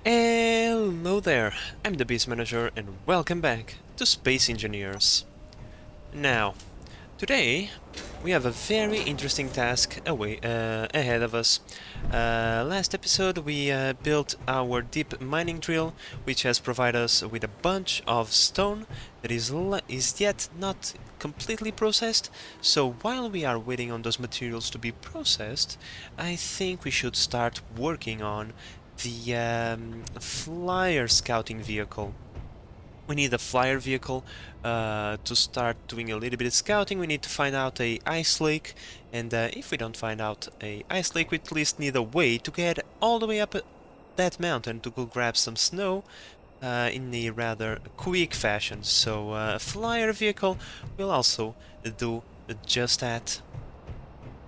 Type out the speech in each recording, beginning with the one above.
Hello there, I'm the Beast Manager and welcome back to Space Engineers. Now, today we have a very interesting task ahead of us. Last episode we built our deep mining drill, which has provided us with a bunch of stone that is yet not completely processed. So while we are waiting on those materials to be processed, I think we should start working on the flyer scouting vehicle. We need a flyer vehicle to start doing a little bit of scouting. We need to find out a ice lake, and if we don't find out a ice lake, we at least need a way to get all the way up that mountain to go grab some snow in a rather quick fashion. So a flyer vehicle will also do just that.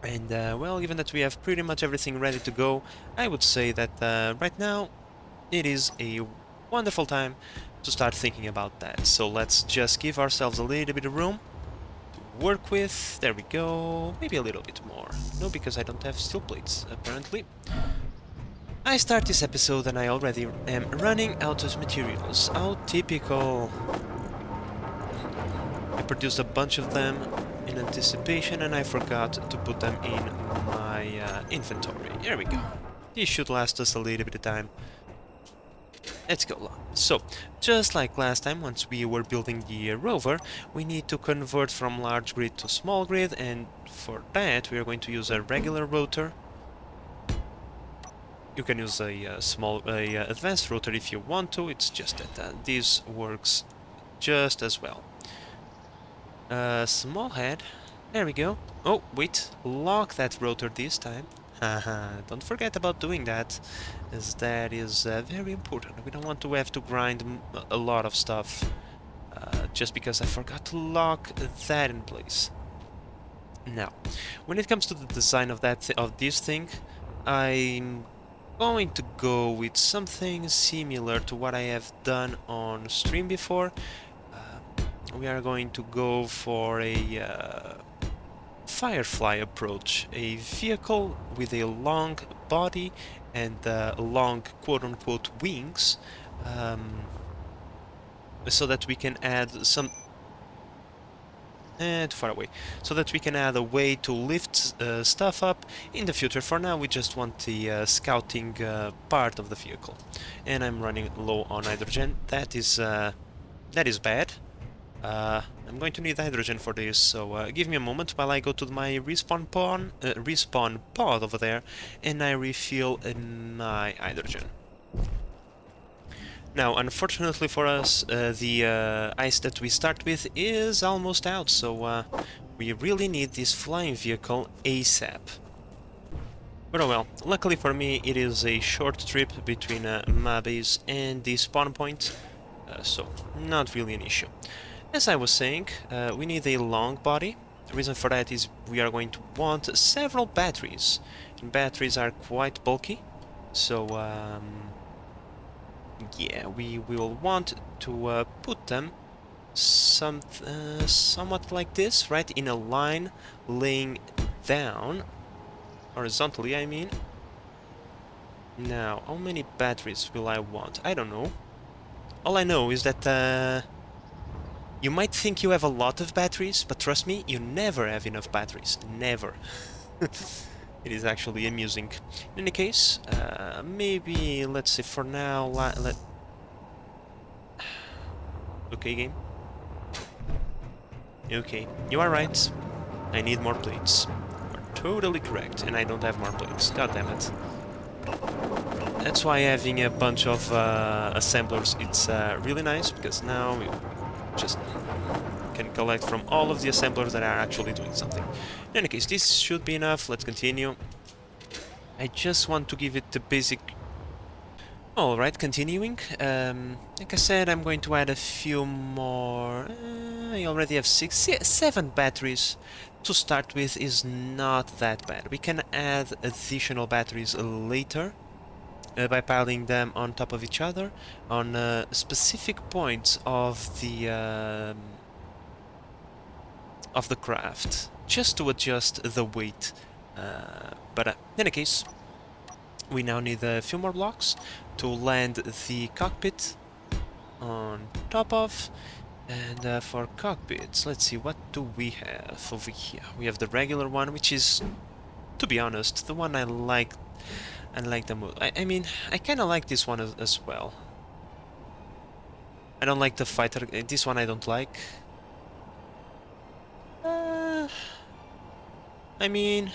And well, given that we have pretty much everything ready to go, I would say that right now it is a wonderful time to start thinking about that. So let's just give ourselves a little bit of room to work with. There we go. Maybe a little bit more. No, because I don't have steel plates, apparently. I start this episode and I already am running out of materials. How typical. I produced a bunch of them in anticipation and I forgot to put them in my inventory. There we go. This should last us a little bit of time. Let's go. So, just like last time, once we were building the rover, we need to convert from large grid to small grid, and for that we are going to use a regular rotor. You can use a advanced rotor if you want to, it's just that this works just as well. Small head, there we go. Oh, wait, lock that rotor this time. Haha, don't forget about doing that, as that is very important. We don't want to have to grind a lot of stuff just because I forgot to lock that in place. Now, when it comes to the design of this thing, I'm going to go with something similar to what I have done on stream before. We are going to go for a Firefly approach, a vehicle with a long body and long quote-unquote wings, so that we can add some... too far away. So that we can add a way to lift stuff up in the future. For now we just want the scouting part of the vehicle. And I'm running low on hydrogen. That is bad. I'm going to need hydrogen for this, so give me a moment while I go to my respawn pod over there and I refill my hydrogen. Now, unfortunately for us, the ice that we start with is almost out, so we really need this flying vehicle ASAP. But oh well, luckily for me it is a short trip between my base and the spawn point, so not really an issue. As I was saying, we need a long body. The reason for that is we are going to want several batteries, and batteries are quite bulky, so yeah, we will want to put them somewhat like this, right, in a line, laying down, horizontally I mean. Now, how many batteries will I want? I don't know. All I know is that you might think you have a lot of batteries, but trust me, you never have enough batteries. Never. It is actually amusing. In any case, maybe, let's say for now, okay, game. Okay, you are right. I need more plates. You are totally correct, and I don't have more plates. God damn it. That's why having a bunch of assemblers, it's really nice, because now we just can collect from all of the assemblers that are actually doing something. In any case, this should be enough. Let's continue. I just want to give it the basic... Alright, continuing. Like I said, I'm going to add a few more... I already have 7 batteries. To start with is not that bad. We can add additional batteries later by piling them on top of each other on specific points of the craft, just to adjust the weight. But in any case, We now need a few more blocks to land the cockpit on top of. And for cockpits, let's see, what do we have over here? We have the regular one, which is, to be honest, the one I like the most. I mean, I kind of like this one as well. I don't like the fighter. This one I don't like. I mean,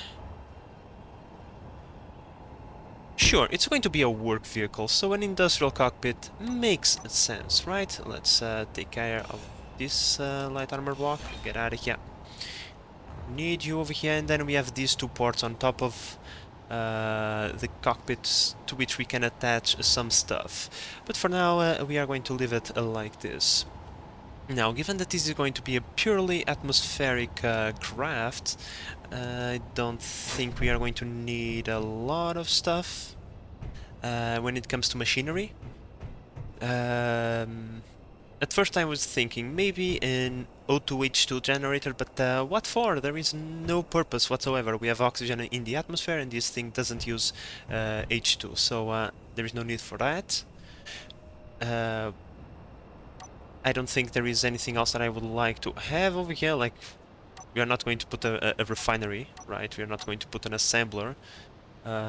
sure, it's going to be a work vehicle, so an industrial cockpit makes sense, right? Let's take care of this light armor block. Get out of here. Need you over here, and then we have these two ports on top of the cockpits to which we can attach some stuff. But for now, we are going to leave it like this. Now, given that this is going to be a purely atmospheric craft, I don't think we are going to need a lot of stuff when it comes to machinery. At first I was thinking maybe an O2H2 generator, but what for? There is no purpose whatsoever. We have oxygen in the atmosphere and this thing doesn't use H2, so there is no need for that. I don't think there is anything else that I would like to have over here. Like, we are not going to put a refinery, right? We are not going to put an assembler.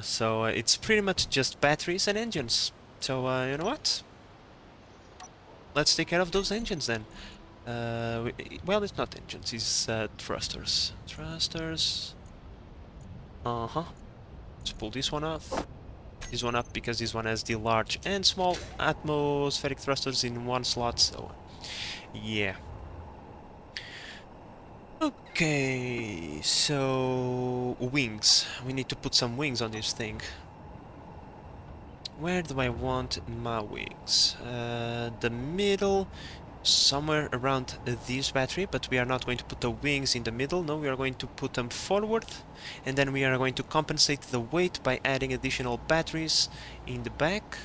So it's pretty much just batteries and engines. So, you know what? Let's take care of those engines then. Well, it's not engines, it's thrusters. Thrusters. Uh-huh. Let's pull this one off. This one up because this one has the large and small atmospheric thrusters in one slot, so yeah. Okay, so wings. We need to put some wings on this thing. Where do I want my wings? The middle, somewhere around this battery, but we are not going to put the wings in the middle. No, we are going to put them forward, and then we are going to compensate the weight by adding additional batteries in the back.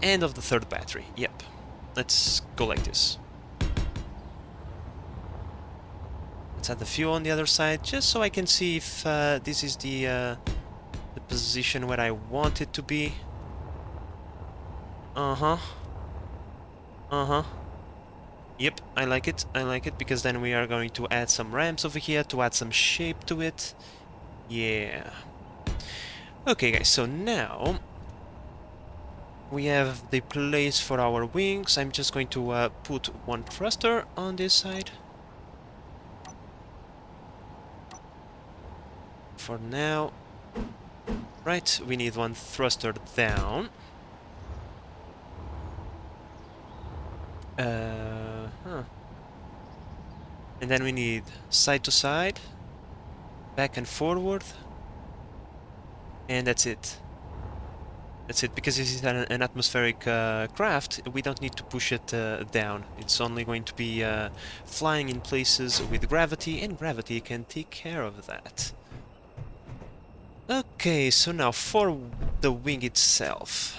End of the third battery, yep. Let's go like this. Let's add the fuel on the other side, just so I can see if this is the position where I want it to be. Uh-huh. Yep, I like it, because then we are going to add some ramps over here to add some shape to it. Yeah. Okay, guys, so now we have the place for our wings. I'm just going to put one thruster on this side. For now. Right, we need one thruster down. And then we need side to side, back and forward, and that's it. That's it, because this is an atmospheric craft, we don't need to push it down. It's only going to be flying in places with gravity, and gravity can take care of that. Okay, so now for the wing itself.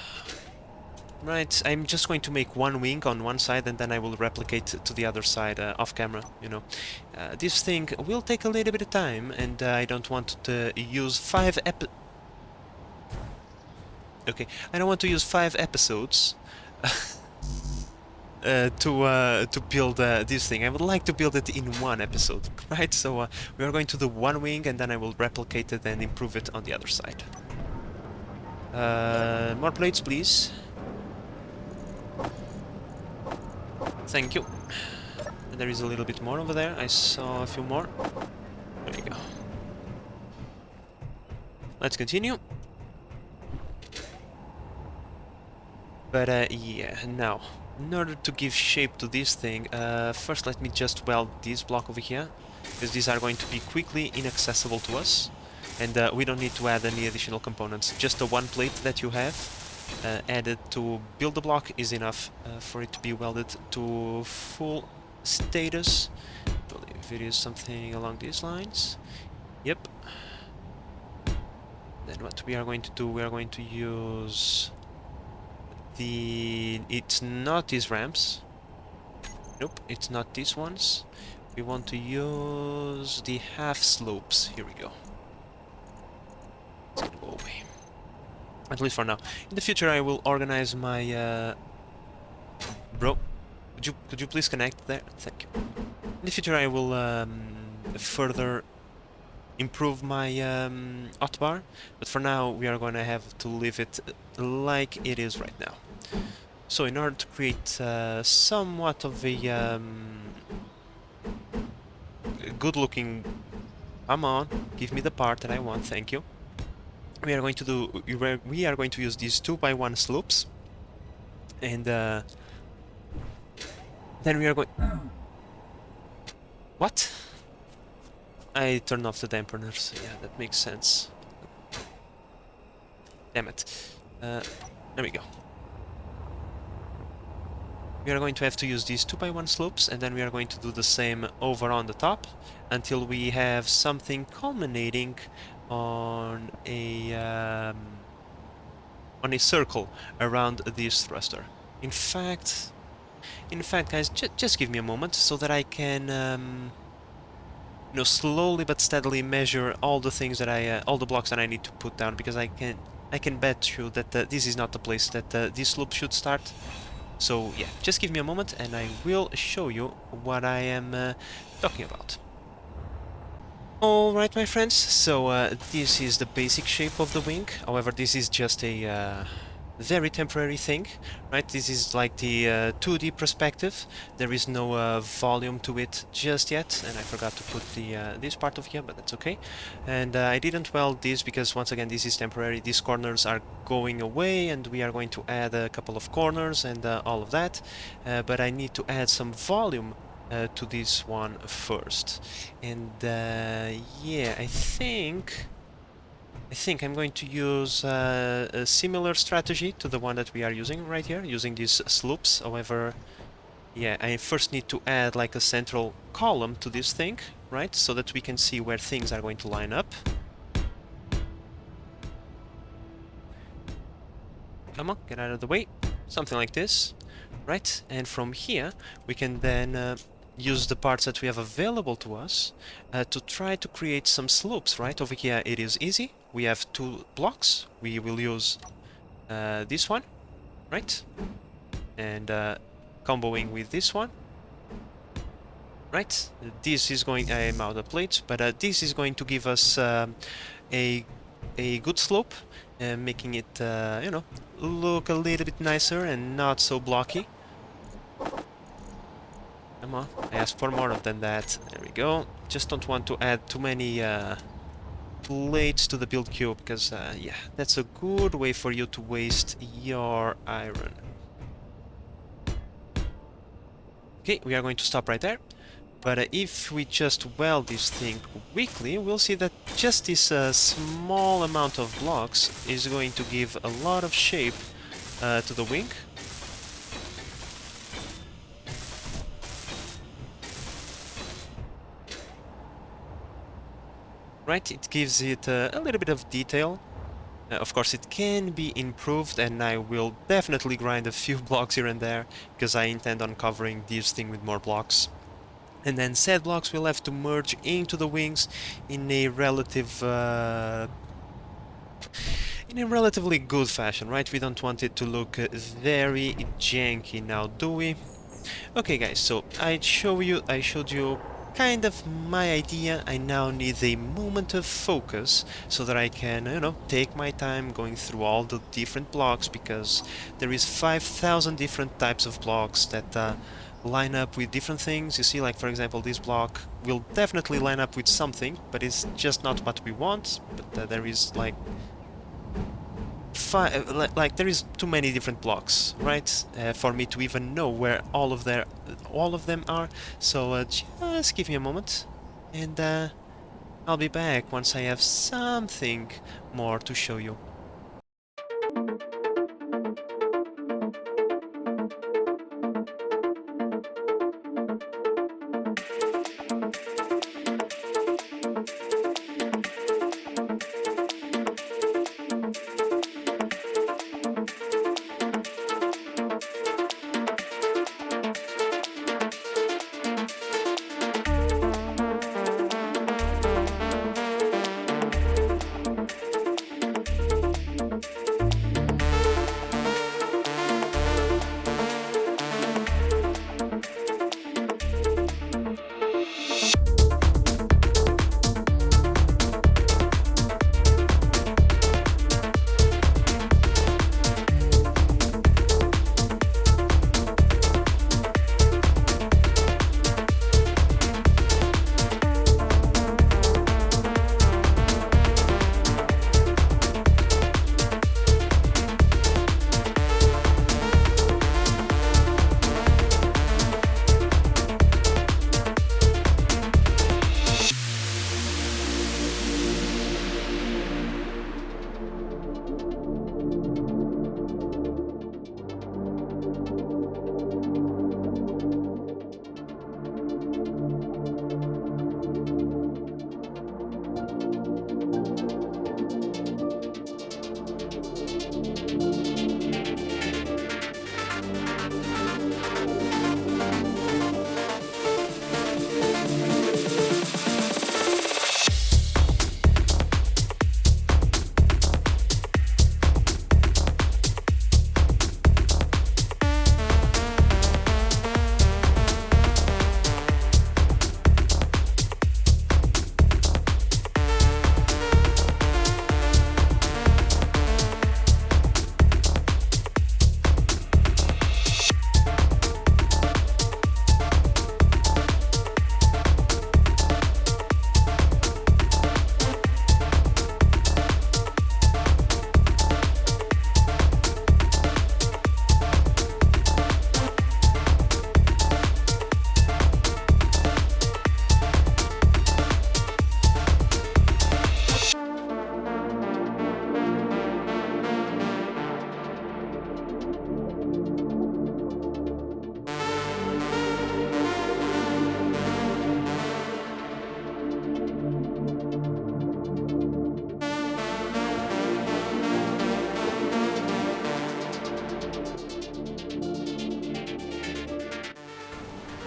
Right, I'm just going to make one wing on one side and then I will replicate to the other side off camera, you know. This thing will take a little bit of time and I don't want to use 5 Okay, I don't want to use 5 episodes to build this thing. I would like to build it in one episode, right? So we are going to do one wing and then I will replicate it and improve it on the other side. More plates, please. Thank you. And there is a little bit more over there. I saw a few more. There you go. Let's continue. But yeah, now, in order to give shape to this thing, first let me just weld this block over here, because these are going to be quickly inaccessible to us, and we don't need to add any additional components. Just the one plate that you have added to build the block is enough for it to be welded to full status. I believe it is something along these lines. Yep. Then what we are going to do, we are going to use it's not these ramps. Nope, it's not these ones. We want to use the half slopes. Here we go. It's gonna go away. At least for now. In the future, I will organize my. Bro, could you please connect there? Thank you. In the future, I will further improve my hotbar, but for now, we are going to have to leave it like it is right now. So, in order to create somewhat of a good-looking, come on, give me the part that I want. Thank you. We are going to use these 2x1 slopes, and then we are going. What? I turned off the dampeners. Yeah, that makes sense. Damn it. There we go. We are going to have to use these 2x1 slopes, and then we are going to do the same over on the top until we have something culminating on a circle around this thruster. In fact, guys, just give me a moment so that I can, you know, slowly but steadily measure all the things that all the blocks that I need to put down, because I can bet you that this is not the place that this loop should start. So yeah, just give me a moment and I will show you what I am talking about. Alright, my friends, so this is the basic shape of the wing. However, this is just a very temporary thing, right? This is like the 2D perspective. There is no volume to it just yet, and I forgot to put the this part of here, but that's okay. And I didn't weld this because, once again, this is temporary. These corners are going away, and we are going to add a couple of corners and all of that. But I need to add some volume to this one first. And yeah, I think I'm going to use a similar strategy to the one that we are using right here, using these slopes. However, yeah, I first need to add like a central column to this thing, right? So that we can see where things are going to line up. Come on, get out of the way. Something like this, right? And from here, we can then use the parts that we have available to us to try to create some slopes, right? Over here it is easy. We have 2 blocks. We will use this one, right? And comboing with this one, right? This is going... I'm out of plates, but this is going to give us a good slope, making it, you know, look a little bit nicer and not so blocky. Come on, I asked for more than that. There we go. Just don't want to add too many plates to the build queue, because yeah, that's a good way for you to waste your iron. Okay, we are going to stop right there. But if we just weld this thing quickly, we'll see that just this small amount of blocks is going to give a lot of shape to the wing. Right, it gives it a little bit of detail. Of course, it can be improved, and I will definitely grind a few blocks here and there, because I intend on covering this thing with more blocks. And then said blocks will have to merge into the wings in a relatively good fashion, right? We don't want it to look very janky now, do we? Okay, guys, so I showed you kind of my idea. I now need a moment of focus so that I can, you know, take my time going through all the different blocks, because there is 5,000 different types of blocks that line up with different things. You see, like, for example, this block will definitely line up with something, but it's just not what we want. But there is like there is too many different blocks, right? For me to even know where all of them are. So just give me a moment, and I'll be back once I have something more to show you.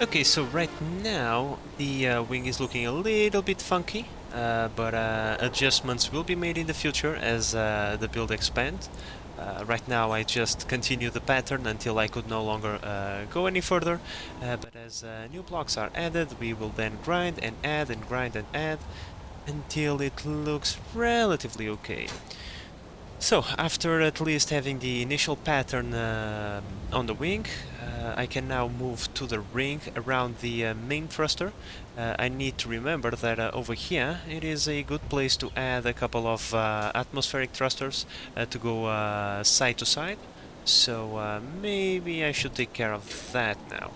Okay, so right now the wing is looking a little bit funky, but adjustments will be made in the future as the build expands. Right now I just continue the pattern until I could no longer go any further, but as new blocks are added, we will then grind and add and grind and add until it looks relatively okay. So, after at least having the initial pattern on the wing, I can now move to the ring around the main thruster. I need to remember that over here it is a good place to add a couple of atmospheric thrusters to go side to side. So maybe I should take care of that now.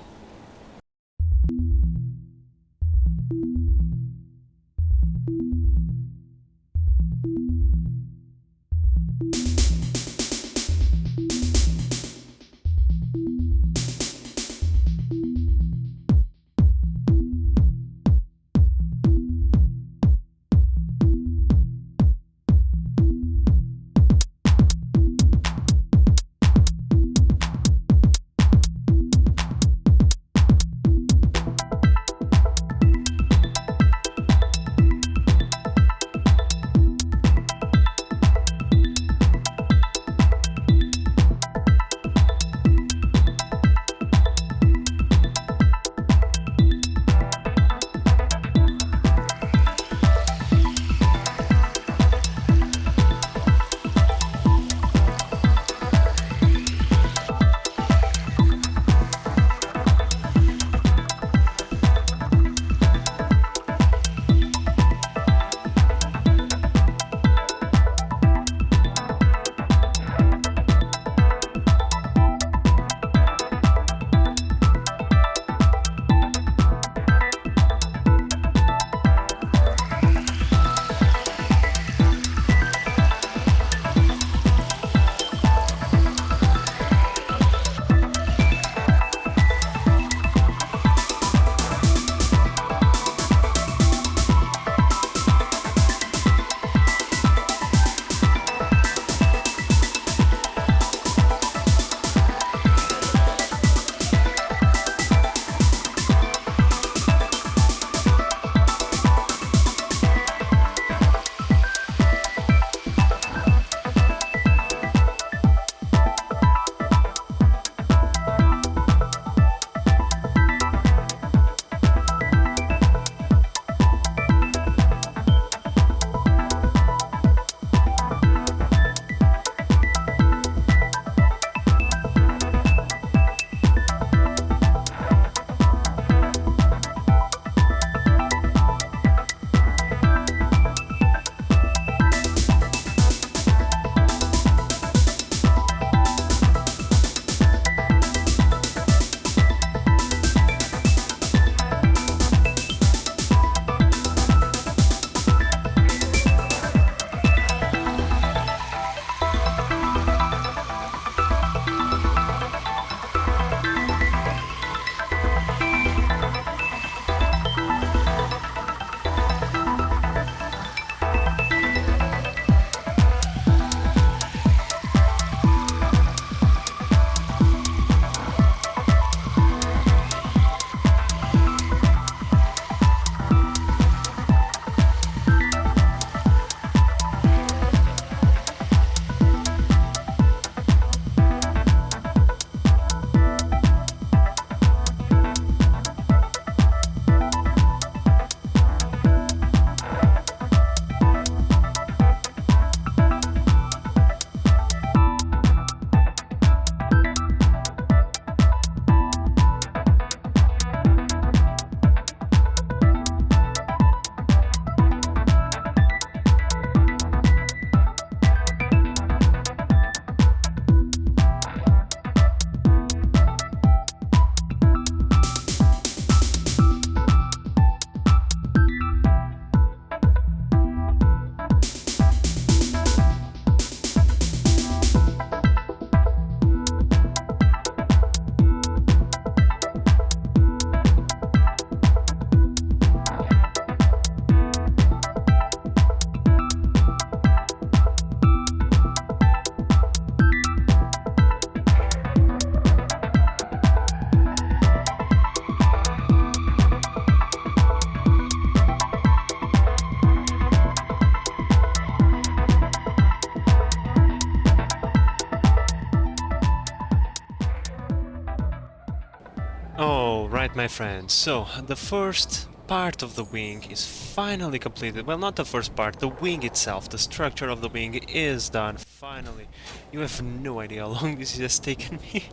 Oh, right, my friends. So, the first part of the wing is finally completed. Well, not the first part, the wing itself, the structure of the wing is done, finally. You have no idea how long this has taken me.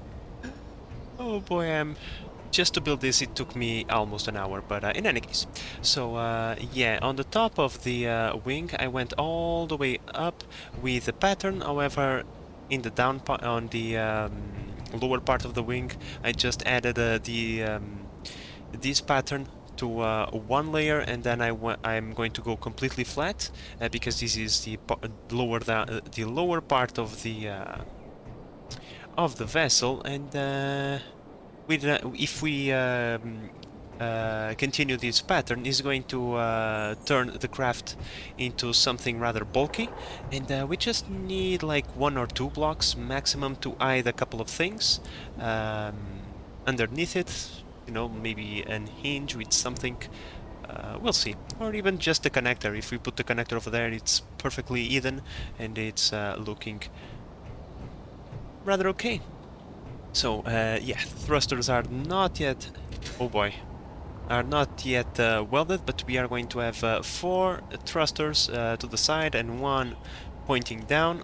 Oh boy, just to build this, it took me almost an hour, but in any case. So, yeah, on the top of the wing, I went all the way up with the pattern. However, in the down part, on the lower part of the wing, I just added this pattern to one layer, and then I'm going to go completely flat because this is the lower part of the vessel, and if we continue this pattern, is going to turn the craft into something rather bulky, and we just need like 1 or 2 blocks maximum to hide a couple of things underneath it. You know, maybe an hinge with something. We'll see. Or even just the connector. If we put the connector over there, it's perfectly hidden, and it's looking rather okay. So, yeah, thrusters are not yet... Oh boy. Are not yet welded, but we are going to have 4 thrusters to the side and 1 pointing down.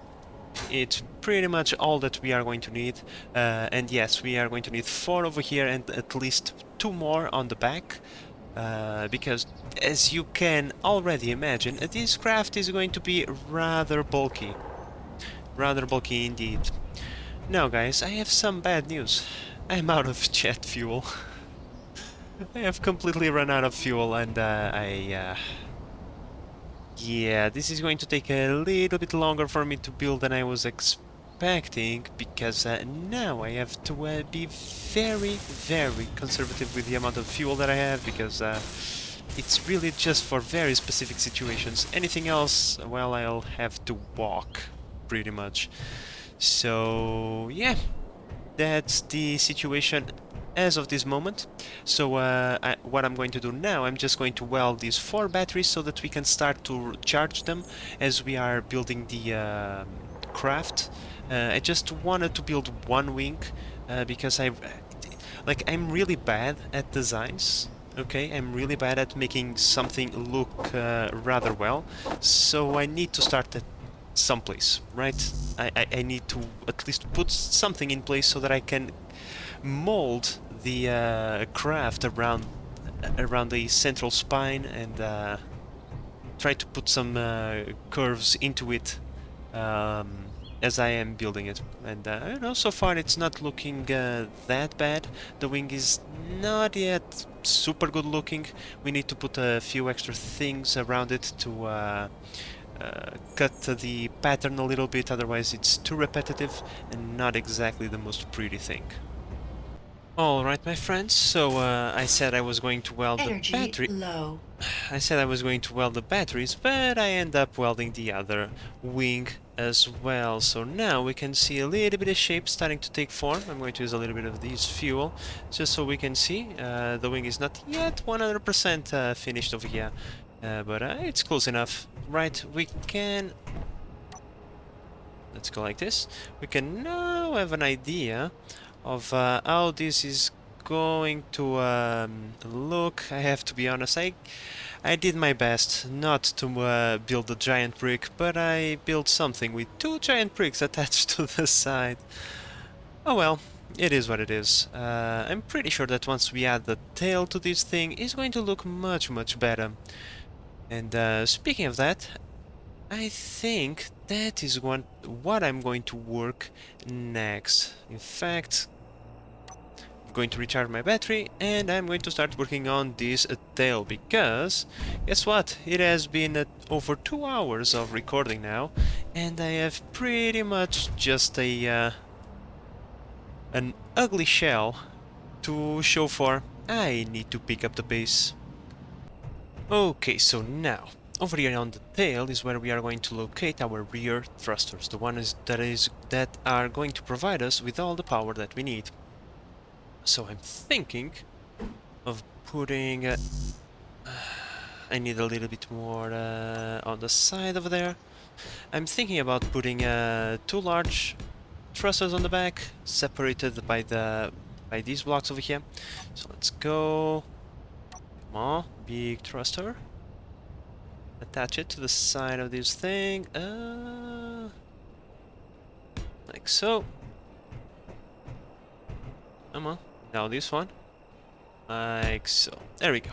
It's pretty much all that we are going to need. And yes, we are going to need 4 over here and at least 2 more on the back. Because, as you can already imagine, this craft is going to be rather bulky. Rather bulky indeed. Now guys, I have some bad news. I'm out of jet fuel. I have completely run out of fuel, and yeah, this is going to take a little bit longer for me to build than I was expecting, because now I have to be very, very conservative with the amount of fuel that I have, because it's really just for very specific situations. Anything else, well, I'll have to walk, pretty much. So, yeah, that's the situation as of this moment. So what I'm going to do now, I'm just going to weld these 4 batteries so that we can start to charge them as we are building the craft. I just wanted to build one wing because I'm really bad at designs. Okay, I'm really bad at making something look rather well, so I need to start at someplace, right? I need to at least put something in place so that I can mold the craft around the central spine and try to put some curves into it as I am building it. And I don't know, so far it's not looking that bad. The wing is not yet super good looking. We need to put a few extra things around it to cut the pattern a little bit, otherwise it's too repetitive and not exactly the most pretty thing. Alright, my friends, so I said I was going to weld Energy the battery. low. I said I was going to weld the batteries, but I end up welding the other wing as well. So now we can see a little bit of shape starting to take form. I'm going to use a little bit of this fuel just so we can see. The wing is not yet 100% finished over here, but it's close enough. Right, we can... Let's go like this. We can now have an idea of how this is going to look. I have to be honest, I did my best not to build a giant brick, but I built something with 2 giant bricks attached to the side. Oh well, it is what it is. I'm pretty sure that once we add the tail to this thing, it's going to look much, much better. And speaking of that, I think that is what I'm going to work next. In fact, I'm going to recharge my battery and I'm going to start working on this tail, because guess what? It has been over 2 hours of recording now, and I have pretty much just an ugly shell to show for. I need to pick up the pace. Okay, so now over here on the tail is where we are going to locate our rear thrusters, the ones that are going to provide us with all the power that we need. So I'm thinking of putting... I need a little bit more on the side over there. I'm thinking about putting 2 large thrusters on the back, separated by the by these blocks over here. So let's go. Come on, big thruster. Attach it to the side of this thing. Like so. Come on. Now this one. Like so. There we go.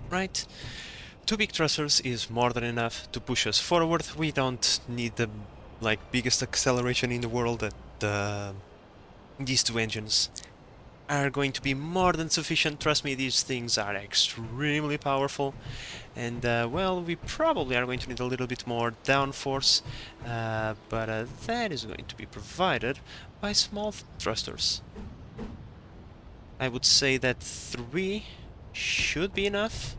Right. Two big thrusters is more than enough to push us forward. We don't need the biggest acceleration in the world. That these two engines are going to be more than sufficient. Trust me, these things are extremely powerful. And, well, we probably are going to need a little bit more downforce, but that is going to be provided by small thrusters. I would say that 3 should be enough.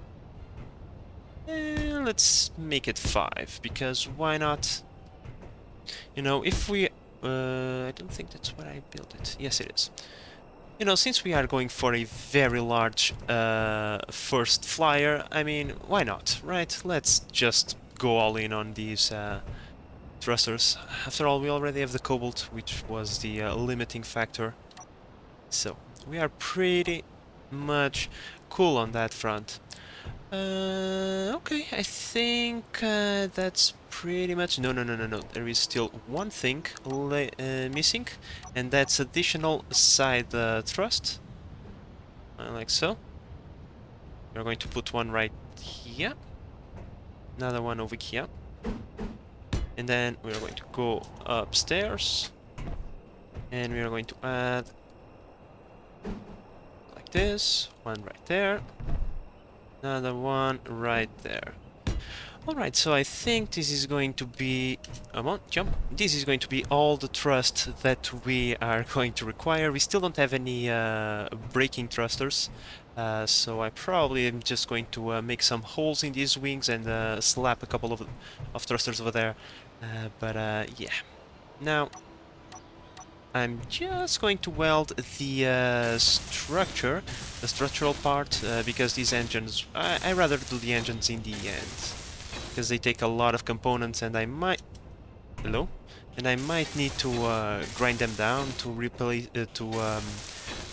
Let's make it 5, because why not? You know, if we... I don't think that's what I built it. Yes, it is. You know, since we are going for a very large first flyer, I mean, why not, right? Let's just go all in on these thrusters. After all, we already have the cobalt, which was the limiting factor. So, we are pretty much cool on that front. Okay, I think that's pretty much... No. There is still one thing missing, and that's additional side thrust. Like so. We're going to put one right here. Another one over here. And then we're going to go upstairs. And we are going to add... like this. One right there. Another one right there. Alright, so I think this is going to be... Come on, jump! This is going to be all the thrust that we are going to require. We still don't have any braking thrusters, so I probably am just going to make some holes in these wings and slap a couple of thrusters over there. Yeah. Now, I'm just going to weld the structural part, because these engines... I rather do the engines in the end, because they take a lot of components, and I might... Hello? And I might need to grind them down to replace...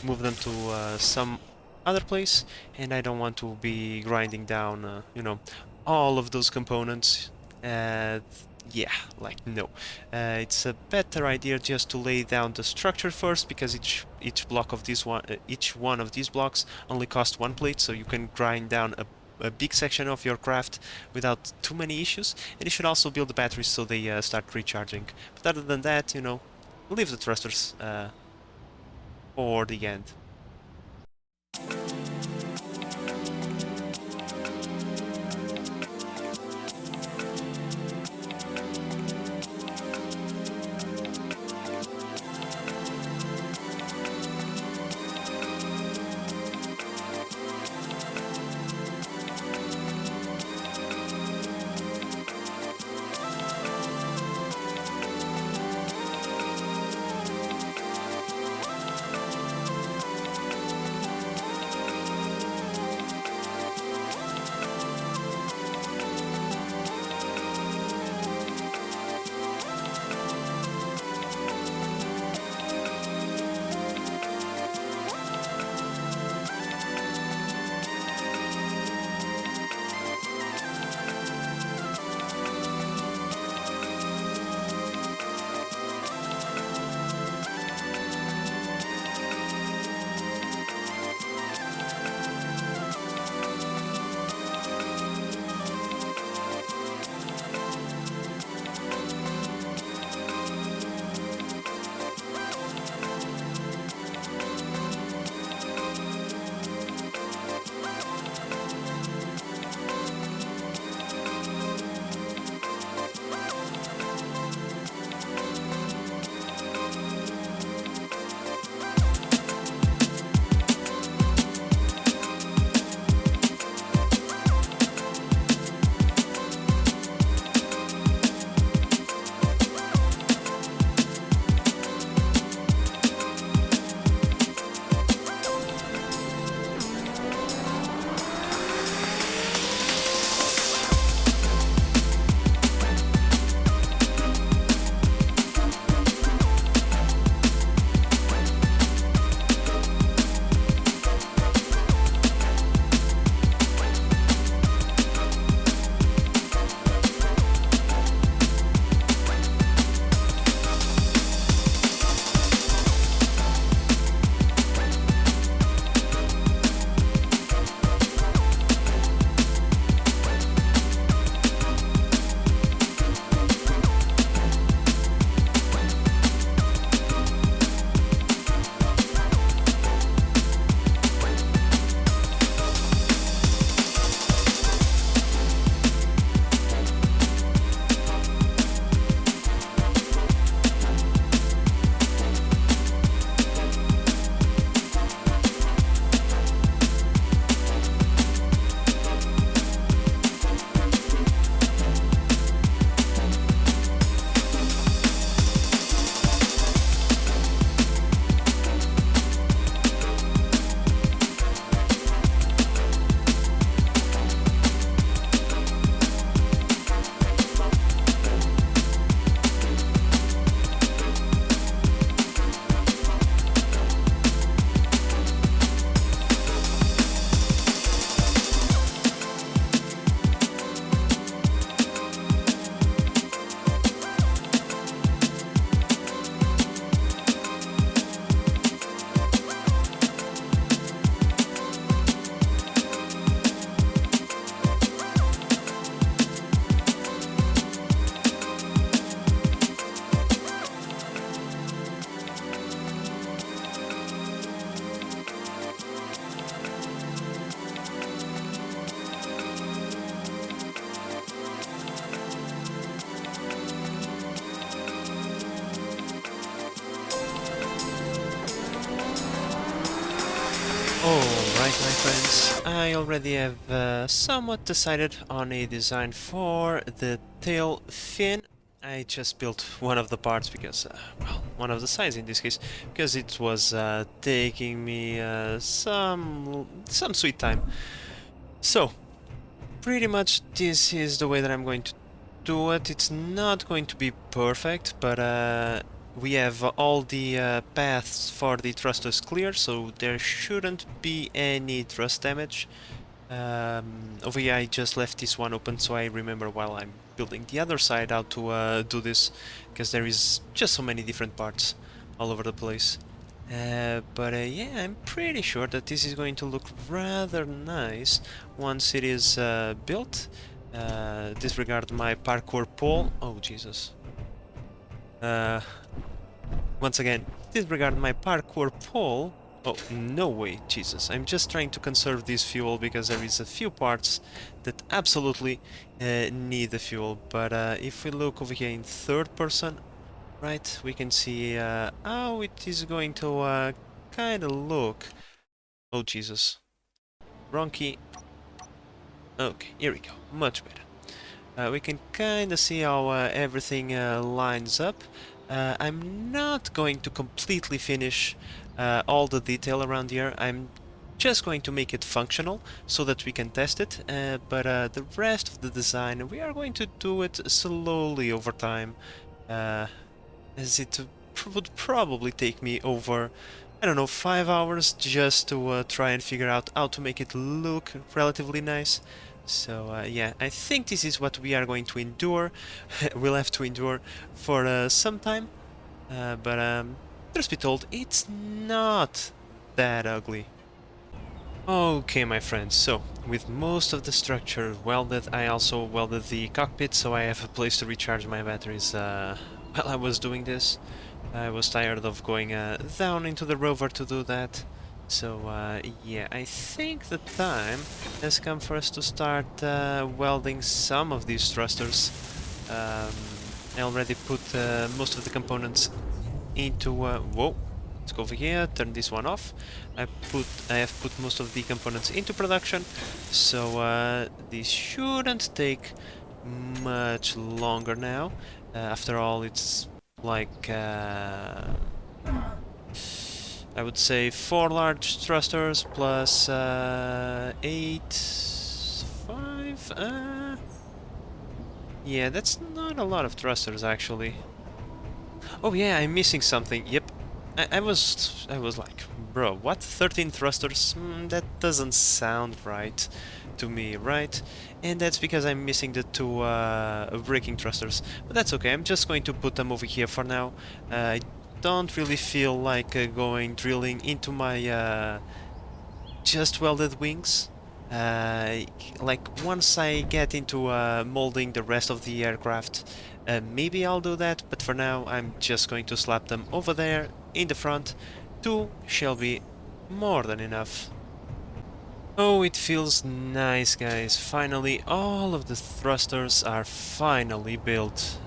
move them to some other place, and I don't want to be grinding down, you know, all of those components. Yeah, like, no. It's a better idea just to lay down the structure first, because each block of this one, each one of these blocks only costs 1 plate, so you can grind down a big section of your craft without too many issues. And you should also build the batteries so they start recharging. But other than that, you know, leave the thrusters for the end. Alright, my friends, I already have somewhat decided on a design for the tail fin. I just built one of the parts because, well, one of the sides in this case, because it was taking me some sweet time. So, pretty much this is the way that I'm going to do it. It's not going to be perfect, but we have all the paths for the thrusters clear, so there shouldn't be any thrust damage. Over here I just left this one open so I remember while I'm building the other side how to do this, because there is just so many different parts all over the place. But yeah, I'm pretty sure that this is going to look rather nice once it is built. Disregard my parkour pole. Oh, Jesus. Once again, disregard my parkour pole. Oh, no way, Jesus. I'm just trying to conserve this fuel because there is a few parts that absolutely need the fuel. But if we look over here in third person, right, we can see how it is going to kind of look. Oh, Jesus. Wrong key. Okay, here we go. Much better. We can kind of see how everything lines up. I'm not going to completely finish all the detail around here. I'm just going to make it functional so that we can test it, but the rest of the design we are going to do it slowly over time, as it would probably take me over, I don't know, 5 hours just to try and figure out how to make it look relatively nice. So yeah, I think this is what we are going to endure. We'll have to endure for some time, but truth be told, it's not that ugly. Okay, my friends, so with most of the structure welded, I also welded the cockpit so I have a place to recharge my batteries while I was doing this. I was tired of going down into the rover to do that. So yeah, I think the time has come for us to start welding some of these thrusters. I already put most of the components into... whoa! Let's go over here, turn this one off. I have put most of the components into production, so this shouldn't take much longer now. After all, it's like... I would say 4 large thrusters plus 8... 5? Yeah, that's not a lot of thrusters actually. Oh yeah, I'm missing something. Yep. I was like, bro, what? 13 thrusters? That doesn't sound right to me, right? And that's because I'm missing the 2 braking thrusters. But that's okay, I'm just going to put them over here for now. I don't really feel like going drilling into my just welded wings. Like once I get into molding the rest of the aircraft, maybe I'll do that, but for now I'm just going to slap them over there in the front. 2 shall be more than enough. Oh, it feels nice, guys. Finally, all of the thrusters are finally built.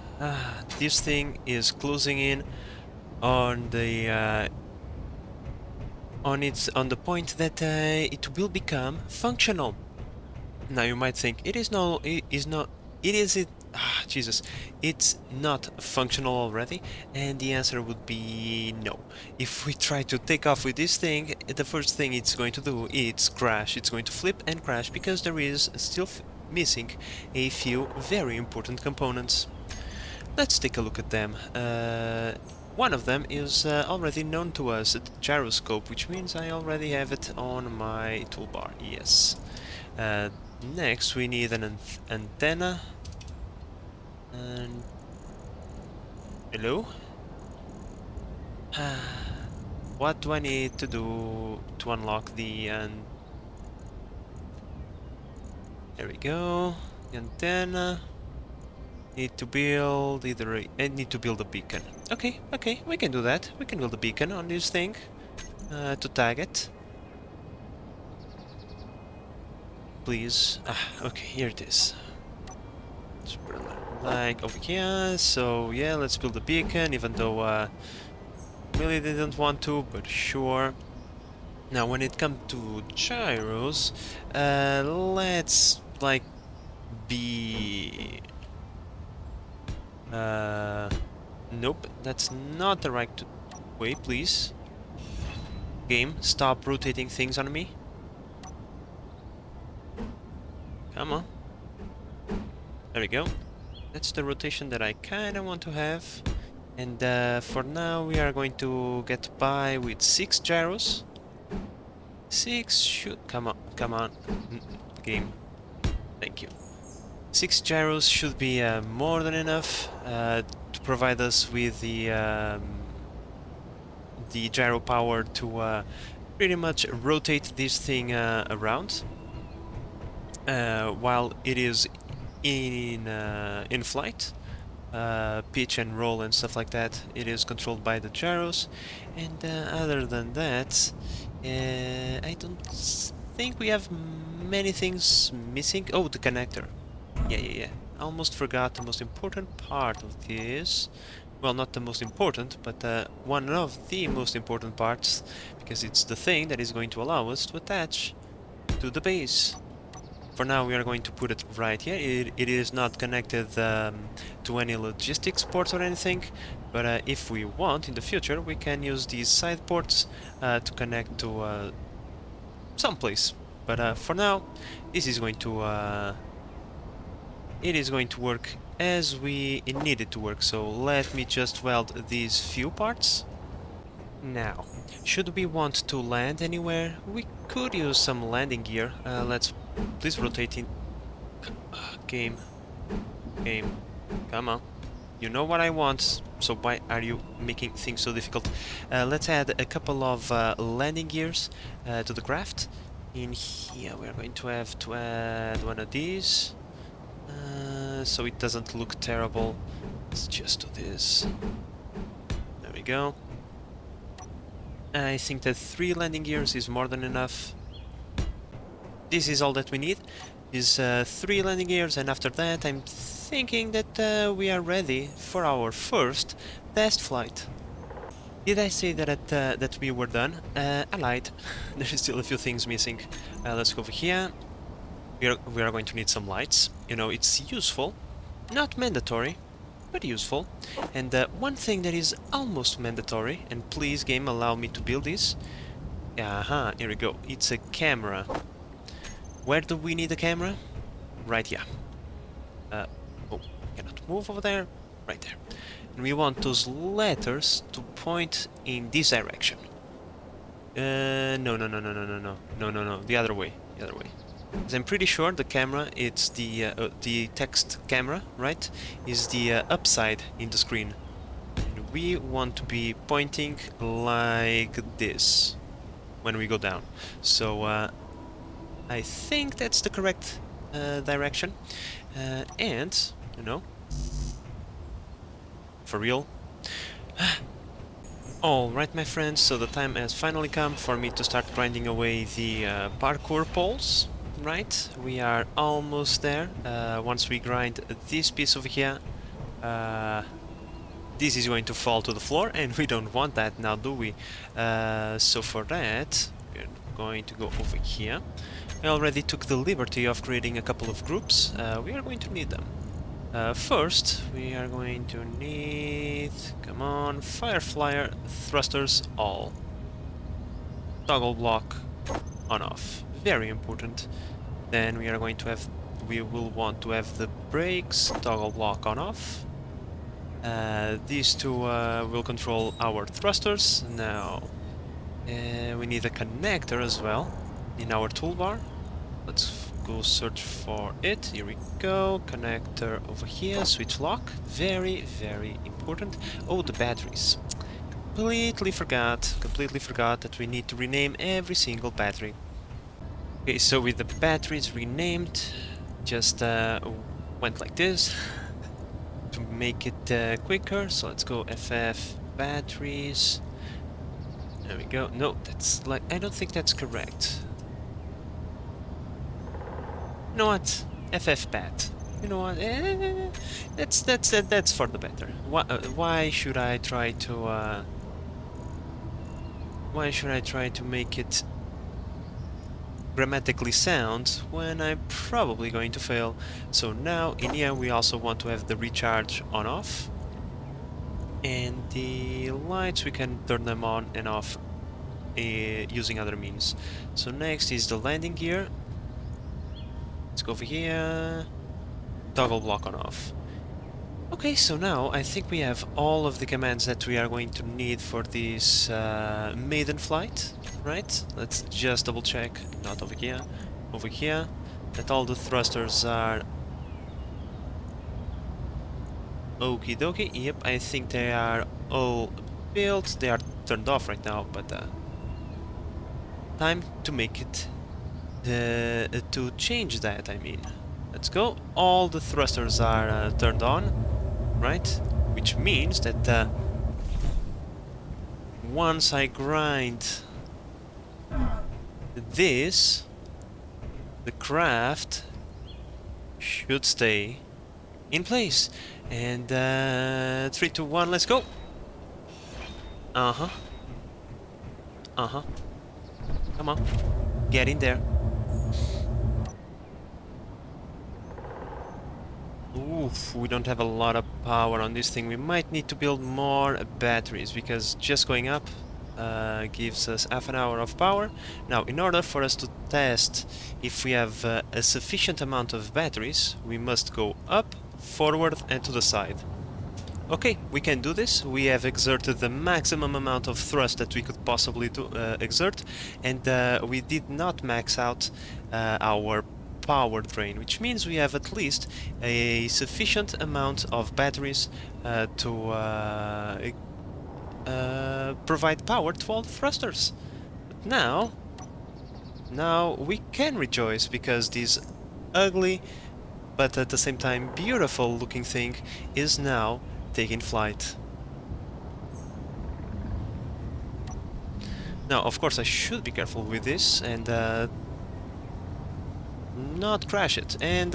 This thing is closing in on the on the point that it will become functional. Now you might think it is Jesus, it's not functional already, and the answer would be no. If we try to take off with this thing, the first thing it's going to do is crash. It's going to flip and crash because there is still missing a few very important components. Let's take a look at them. One of them is already known to us, the gyroscope, which means I already have it on my toolbar, yes. Next we need an antenna. And... hello? What do I need to do to unlock the... there we go, the antenna. Need to build either I need to build a beacon. Okay, we can do that. We can build a beacon on this thing to tag it. Please. Okay, here it is. Let's put it like over here. So yeah, let's build a beacon, even though really didn't want to, but sure. Now, when it comes to gyros, let's like be. Nope, that's not the right way. Please, game, stop rotating things on me. Come on. There we go. That's the rotation that I kind of want to have. And for now, we are going to get by with 6 gyros. 6 should... Come on. Game. Thank you. 6 gyros should be more than enough to provide us with the gyro power to pretty much rotate this thing around while it is in flight. Pitch and roll and stuff like that, it is controlled by the gyros. And other than that, I don't think we have many things missing. Oh, the connector. Yeah. Almost forgot the most important part of this. Well, not the most important, but one of the most important parts, because it's the thing that is going to allow us to attach to the base. For now, we are going to put it right here. It is not connected to any logistics ports or anything, but if we want in the future, we can use these side ports to connect to someplace. But for now, this is going to it is going to work as we need it to work. So let me just weld these few parts. Now, should we want to land anywhere, we could use some landing gear. Let's please rotate in. Game, come on. You know what I want, so why are you making things so difficult? Let's add a couple of landing gears to the craft. In here, we are going to have to add one of these, so it doesn't look terrible. Let's just do this. There we go. I think that 3 landing gears is more than enough. This is all that we need, is 3 landing gears, and after that I'm thinking that we are ready for our first test flight. Did I say that that we were done? I lied. There is still a few things missing. Let's go over here. We are going to need some lights. You know, it's useful, not mandatory, but useful. And one thing that is almost mandatory, and please game allow me to build this. Here we go. It's a camera. Where do we need a camera? Right here. Oh, cannot move over there. Right there. And we want those letters to point in this direction. No. The other way. The other way. 'Cause I'm pretty sure the camera, it's the text camera, right? Is the upside in the screen. And we want to be pointing like this when we go down. So I think that's the correct direction. And you know, for real. Alright, my friends, so the time has finally come for me to start grinding away the parkour poles. Right, we are almost there. Once we grind this piece over here, this is going to fall to the floor, and we don't want that now, do we? So for that, we're going to go over here. I already took the liberty of creating a couple of groups. We are going to need them. First, we are going to need... Come on, Firefly thrusters all. Toggle block on off. Very important. Then we are going to have... We will want to have the brakes toggle block on off. These two will control our thrusters. Now, we need a connector as well in our toolbar. Let's go search for it. Here we go. Connector over here. Switch lock. Very, very important. Oh, the batteries. Completely forgot that we need to rename every single battery. Okay, so with the batteries renamed, just went like this to make it quicker. So let's go FF batteries. There we go. No, that's like, I don't think that's correct. You know what? FF bat. You know what? That's for the better. Why should I try to? Why should I try to make it grammatically sound when I'm probably going to fail. So now in here we also want to have the recharge on off, and the lights we can turn them on and off using other means. So next is the landing gear. Let's go over here, toggle block on off. Okay, so now I think we have all of the commands that we are going to need for this maiden flight, right? Let's just double check, not over here, over here, that all the thrusters are okie dokie. Yep, I think they are all built. They are turned off right now, but time to make it, to change that, I mean. Let's go. All the thrusters are turned on, right? Which means that once I grind this, the craft should stay in place. And 3, 2, 1, let's go. Uh-huh. Uh-huh. Come on. Get in there. Oof, we don't have a lot of power on this thing. We might need to build more batteries, because just going up gives us half an hour of power. Now, in order for us to test if we have a sufficient amount of batteries, we must go up, forward, and to the side. Okay, we can do this. We have exerted the maximum amount of thrust that we could possibly exert, and we did not max out our power drain, which means we have at least a sufficient amount of batteries to provide power to all the thrusters. But now we can rejoice, because this ugly but at the same time beautiful looking thing is now taking flight. Now, of course, I should be careful with this and not crash it. And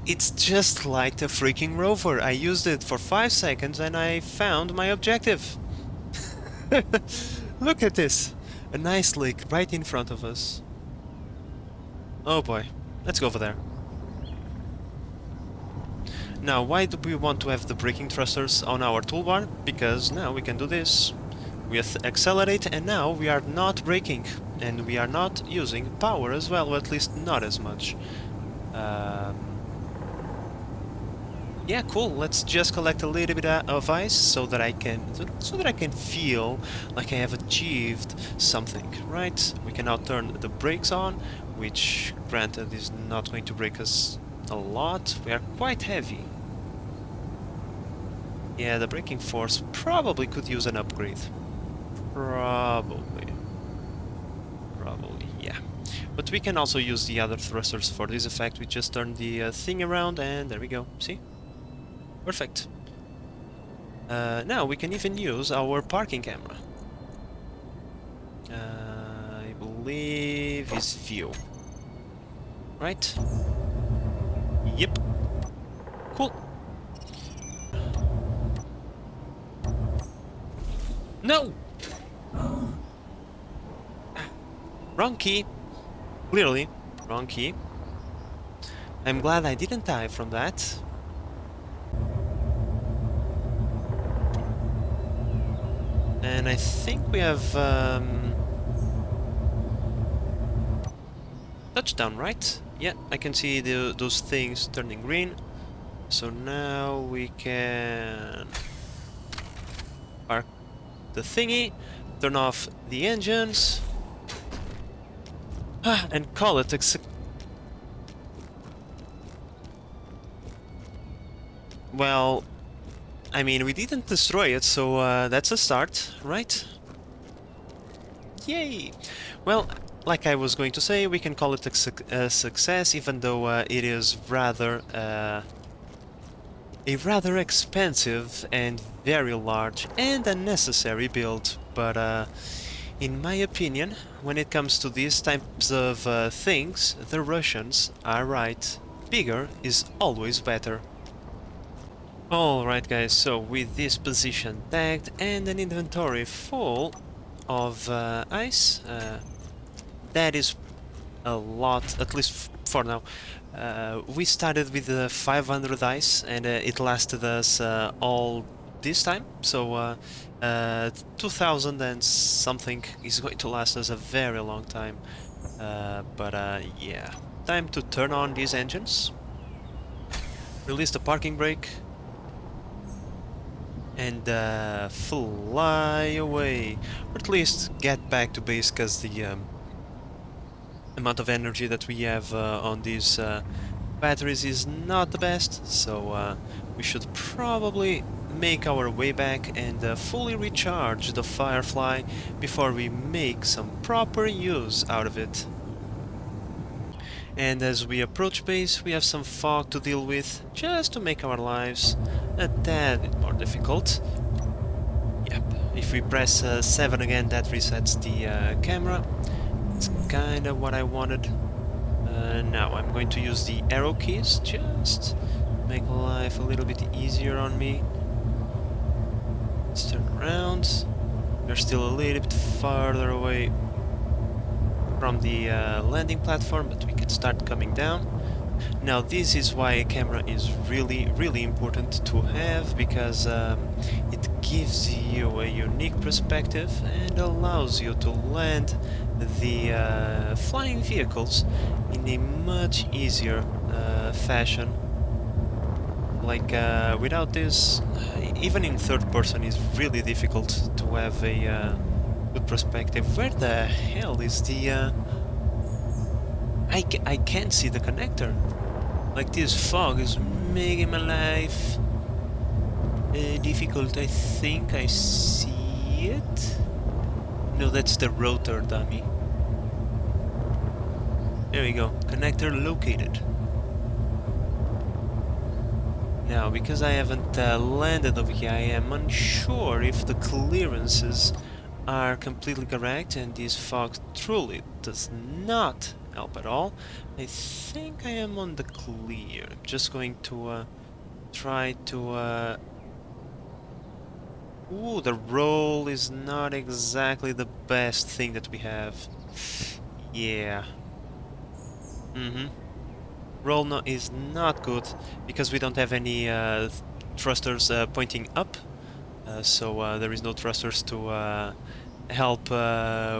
it's just like the freaking rover. I used it for 5 seconds and I found my objective. Look at this. A nice lake right in front of us. Oh boy. Let's go over there. Now, why do we want to have the braking thrusters on our toolbar? Because now we can do this. We accelerate, and now we are not braking. And we are not using power as well, or at least not as much. Yeah, cool. Let's just collect a little bit of ice so that I can feel like I have achieved something, right? We can now turn the brakes on, which granted is not going to brake us a lot. We are quite heavy. Yeah, the braking force probably could use an upgrade. Probably, yeah. But we can also use the other thrusters for this effect. We just turn the thing around and there we go. See? Perfect. Now we can even use our parking camera. I believe is view. Right? Yep. Cool. No! Wrong key. Clearly, wrong key. I'm glad I didn't die from that. And I think we have touchdown, right? Yeah, I can see those things turning green. So now we can park the thingy, turn off the engines, and call it well, I mean, we didn't destroy it, so that's a start, right? Yay! Well, like I was going to say, we can call it a success, even though it is rather a rather expensive and very large and unnecessary build. But in my opinion, when it comes to these types of things, the Russians are right. Bigger is always better. Alright guys, so with this position tagged and an inventory full of ice, that is a lot, at least for now. We started with 500 ice, and it lasted us all this time, so 2000 and something is going to last us a very long time. But yeah, time to turn on these engines, release the parking brake, and fly away, or at least get back to base, because the amount of energy that we have on these batteries is not the best, so we should probably make our way back and fully recharge the Firefly before we make some proper use out of it. And as we approach base, we have some fog to deal with, just to make our lives a tad bit more difficult. Yep, if we press 7 again, that resets the camera. It's kinda what I wanted. Now I'm going to use the arrow keys, just to make life a little bit easier on me. Let's turn around. We're still a little bit farther away from the landing platform, but we can start coming down. Now this is why a camera is really important to have, because it gives you a unique perspective and allows you to land the flying vehicles in a much easier fashion. Like without this, even in third person, it's really difficult to have a good perspective. Where the hell is the... I can't see the connector. Like, this fog is making my life difficult. I think I see it. No, that's the rotor dummy. There we go. Connector located. Now, because I haven't landed over here, I am unsure if the clearances are completely correct, and this fog truly does not help at all. I think I am on the clear. I'm just going to try to... Ooh, the roll is not exactly the best thing that we have. Yeah. Roll is not good, because we don't have any thrusters pointing up. So there is no thrusters to help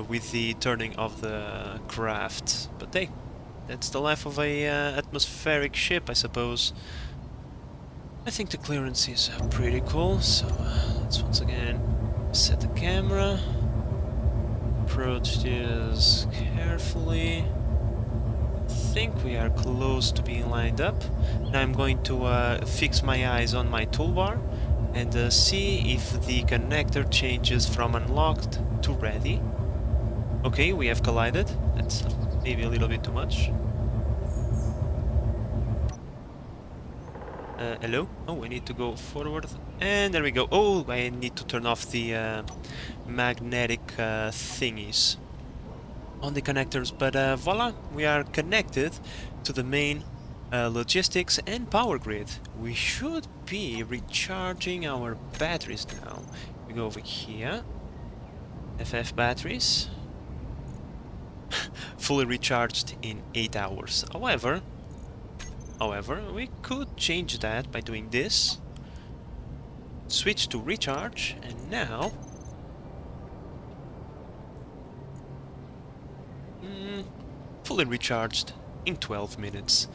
with the turning of the craft. But hey, that's the life of a atmospheric ship, I suppose. I think the clearance is pretty cool, so let's once again set the camera, approach this carefully. I think we are close to being lined up. Now I'm going to fix my eyes on my toolbar and see if the connector changes from unlocked to ready. Okay, we have collided. That's maybe a little bit too much. Hello? Oh, I need to go forward. And there we go. Oh, I need to turn off the magnetic thingies on the connectors. But voila, we are connected to the main logistics and power grid. We should be recharging our batteries now. We go over here. FF batteries. Fully recharged in 8 hours. However, we could change that by doing this. Switch to recharge, and now... fully recharged in 12 minutes.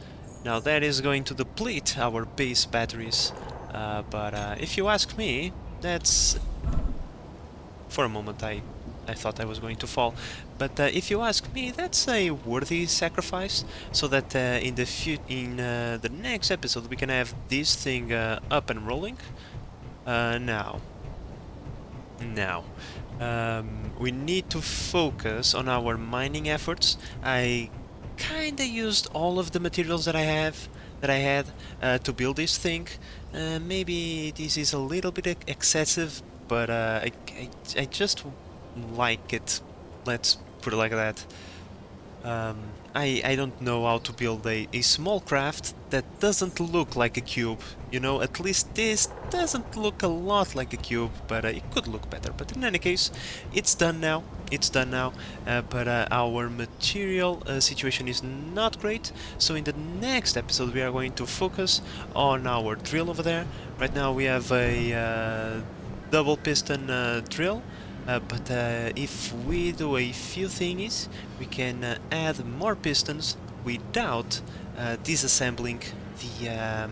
Now that is going to deplete our base batteries, but if you ask me, that's... For a moment I thought I was going to fall, but if you ask me, that's a worthy sacrifice, so that in the next episode we can have this thing up and rolling. Now, we need to focus on our mining efforts. I kinda used all of the materials that I had to build this thing. Maybe this is a little bit excessive, but I just like it. Let's put it like that. I don't know how to build a small craft that doesn't look like a cube. You know, at least this doesn't look a lot like a cube, but it could look better. But in any case, it's done now. It's done now, but our material situation is not great, so in the next episode we are going to focus on our drill over there. Right now we have a double piston drill, but if we do a few thingies, we can add more pistons without disassembling the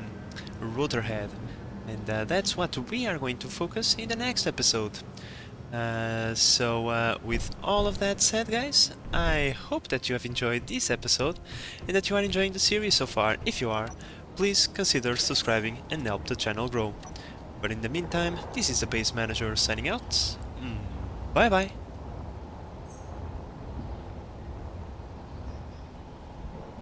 rotor head. And that's what we are going to focus in the next episode. With all of that said, guys, I hope that you have enjoyed this episode and that you are enjoying the series so far. If you are, please consider subscribing and help the channel grow. But in the meantime, this is the Base Manager signing out. Bye bye!